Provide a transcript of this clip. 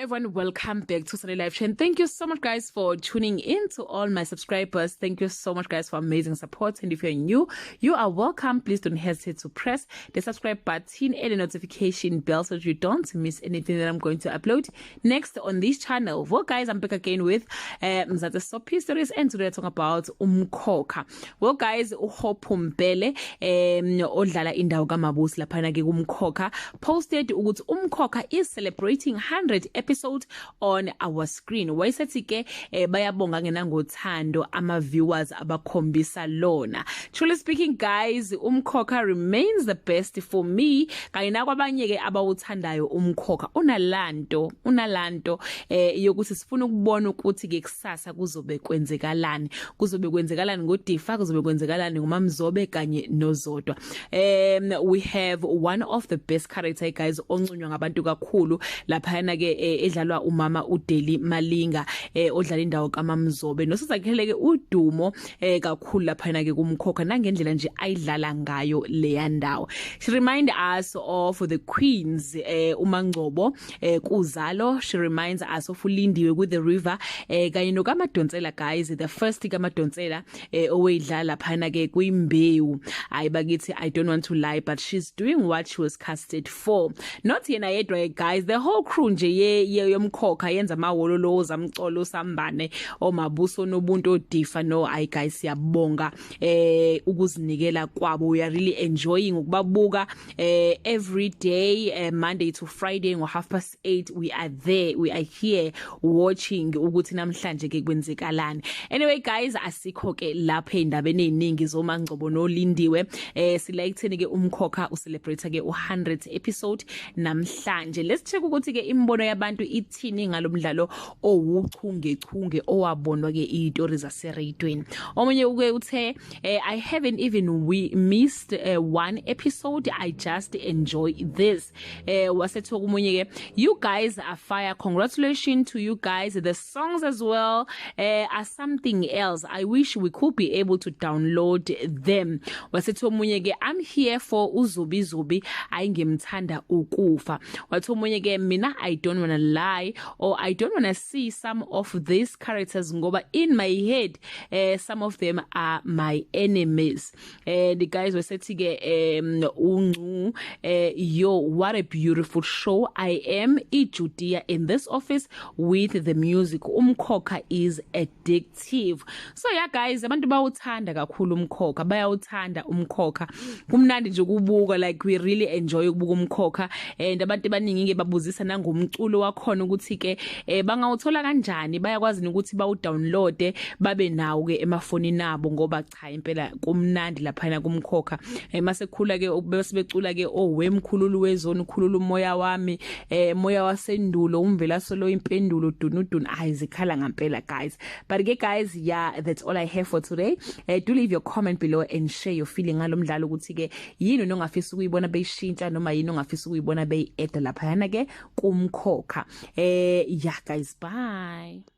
everyone, welcome back to Sunday Live Show, and thank you so much guys for tuning in. To all my subscribers, thank you so much guys for amazing support. And if you're new, you are welcome. Please don't hesitate to press the subscribe button and the notification bell so that you don't miss anything that I'm going to upload next on this channel. Well guys, I'm back again with Mzansi Soap Histories, and today I'm talking about Umkhokha. Well guys, uHopumpele odlala indawo kaMabusi laphana ke Umkhokha posted ukuthi Umkhokha is celebrating 100 episodes on our screen. Wayesethi ke bayabonga ngenangothando ama viewers abakhombisa lona. Truly speaking guys, Umkhokha remains the best for me. Kayina kwabanye ke abawuthandayo Umkhokha unalanto yokuthi sifuna ukubona ukuthi ke kusasa kuzobe kwenzekalani ngoDifa, kuzobe kwenzekalani ngoMamzobe kanye noZodwa. We have one of the best character guys oncunywa ngabantu kakhulu laphana ke edlalwa umama uDeli Malinga odlala indawo kaMamzobe nosizakheleke udumo kakhulu laphana ke kuMkhokha nangendlela nje ayidlala ngayo leya ndawo. She remind us of the queens uMangcobo kuZalo. She reminds us of uLindiwe with the river kanye nokaMadonsela guys, the first kaMadonsela owedlala laphana ke kuimbewu. Ayibakithi I don't want to lie, but she's doing what she was casted for. Not yena yedwa guys, the whole crew nje yomkhokha yenza amawololo zamcolo sambane oMabuso nobuntu oDifa no I guys siyabonga ukuzinikela kwabo. We are really enjoying ukubabuka every day, Monday to Friday ngo 8:30 we are there, we are here watching ukuthi namhlanje ke kwenzekalani. Anyway guys, asikho ke lapha endabeni eziningi zoMangcobo noLindiwe. Sila ekutheni ke Umkhokha ucelebrate ke 100th episode namhlanje. Let's check ukuthi ke imbono yabantu ithini ngalomdlalo owuchungechunge owabonwa ke izitori zaseradweni. Omunye uke uthe I haven't even missed one episode, I just enjoy this. Wasetho kumunye ke you guys are fire, congratulations to you guys. The songs as well are something else. I wish we could be able to download them. Wasetho munye ke I'm here for uZobi ayingimthanda ukufa. Watho munye ke mina I don't want to lie, or I don't want to see some of these characters ngoba in my head some of them are my enemies. The guys were said to get yo, what a beautiful show. I am Judea in this office with the music. Umkhokha is addictive. So yeah guys, abantu bawuthanda kakhulu Umkhokha, bayawuthanda Umkhokha. Kumnandi nje ukubuka, like we really enjoy ukubuka Umkhokha, and abantu abaningi ke babuzisa nangomculo wakhona ukuthi ke bangawuthola kanjani, bayakwazi ukuthi bawudownload babe nawo ke emafonini abo ngoba cha impela kumnandi laphana kuMkhokha. Mase khula ke besebecula ke owemkhululu wezone, ukhulula umoya wami, moya wasendulo, umvela solo impendulo dunudun. Ayizikhala ngampela guys. But again guys, yeah, that's all I have for today. Do leave your comment below and share your feeling ngalomdlalo ukuthi ke yini nongafisa ukuyibona beyishintsha noma yini ongafisa ukuyibona beyi-add laphana ke kuMkhokha. Yeah guys, bye.